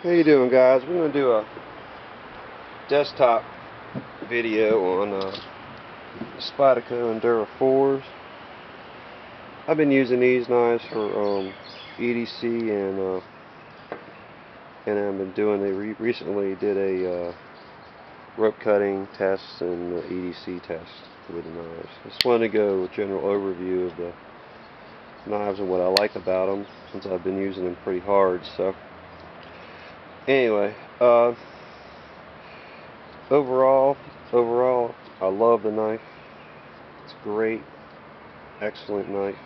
How you doing, guys? We're going to do a desktop video on Spyderco Endura 4s. I've been using these knives for EDC and I've been doing. They recently did a rope cutting test and EDC test with the knives. I just wanted to go with a general overview of the knives and what I like about them, since I've been using them pretty hard. So anyway, overall, I love the knife. It's great, excellent knife.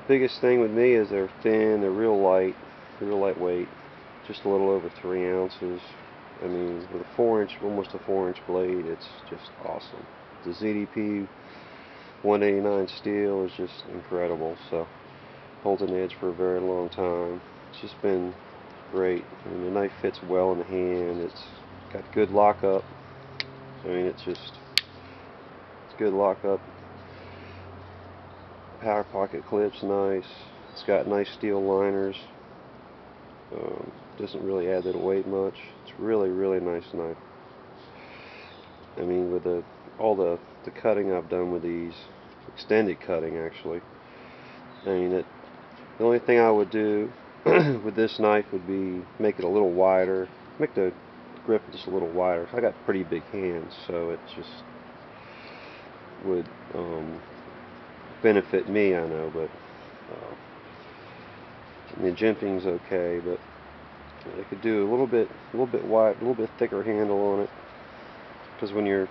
Biggest thing with me is they're thin, they're real lightweight, just a little over 3 ounces. I mean, with a 4-inch, almost a 4-inch blade, it's just awesome. The ZDP 189 steel is just incredible. So holds an edge for a very long time. It's just been great. I mean, the knife fits well in the hand. It's got good lockup. I mean, it's good lockup. Power pocket clips nice. It's got nice steel liners. Doesn't really add to the weight much. It's really nice knife. I mean, with all the cutting I've done with these, extended cutting actually. I mean, the only thing I would do with this knife would be make it a little wider, make the grip just a little wider. I got pretty big hands, so it just would benefit me, I know, but the jimping's okay, but I could do a little bit wide, a little bit thicker handle on it, because when you're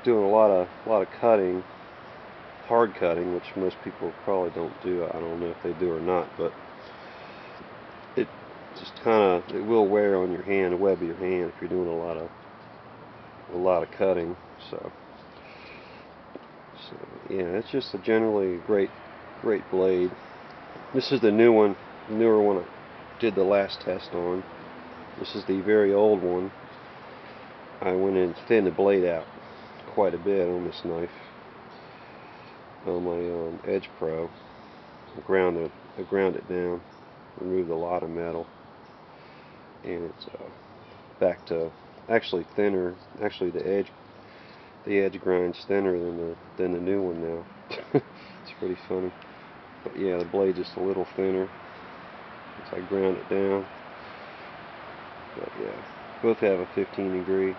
doing a lot of cutting, hard cutting, which most people probably don't do. I don't know if they do or not, but it just it will wear on your hand, the web of your hand, if you're doing a lot of cutting. So yeah, it's just a generally great blade. This is the newer one I did the last test on. This is the very old one. I went in and thinned the blade out quite a bit on this knife. On my Edge Pro, I ground it down, removed a lot of metal, and it's back to actually thinner. Actually, the edge grinds thinner than the new one now. It's pretty funny, but yeah, the blade's just a little thinner. So I ground it down, but yeah, both have a 15 degree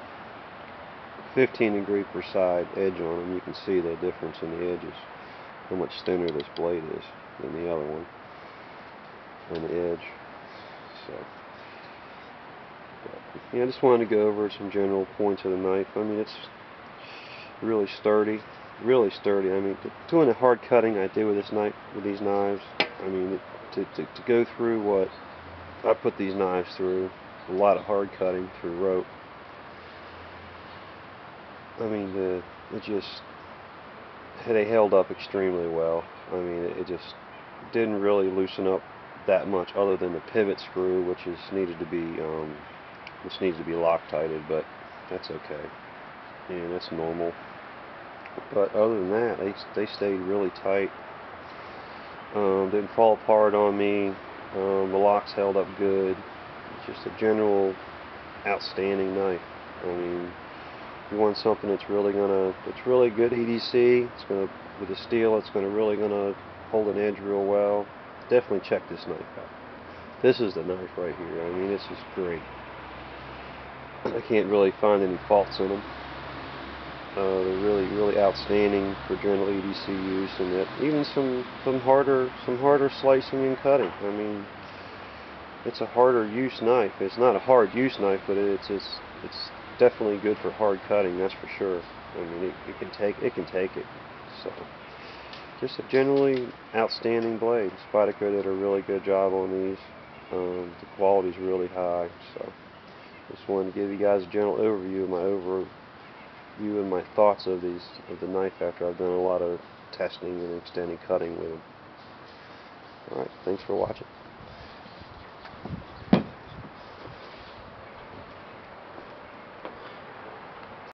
per side edge on them. You can see the difference in the edges, how much thinner this blade is than the other one on the edge. So yeah, I just wanted to go over some general points of the knife. I mean, it's really sturdy. I mean, doing the hard cutting I did with this knife, with these knives, I mean, to go through what I put these knives through, a lot of hard cutting through rope. I mean, they held up extremely well. I mean, it just didn't really loosen up that much, other than the pivot screw, which needs to be Loctited, but that's okay, and that's normal. But other than that, they stayed really tight. Didn't fall apart on me. The locks held up good. It's just a general outstanding knife. I mean, if you want something that's really good EDC, with the steel, it's really gonna hold an edge real well. Definitely check this knife out. This is the knife right here. I mean, this is great. I can't really find any faults in them. They're really outstanding for general EDC use, and that even some harder slicing and cutting. I mean, it's a harder use knife. It's not a hard use knife, but it's definitely good for hard cutting, that's for sure. I mean, it can take it. So, just a generally outstanding blade. Spyderco did a really good job on these. The quality's really high. So, just wanted to give you guys a general overview of my thoughts of the knife after I've done a lot of testing and extended cutting with them. All right, thanks for watching.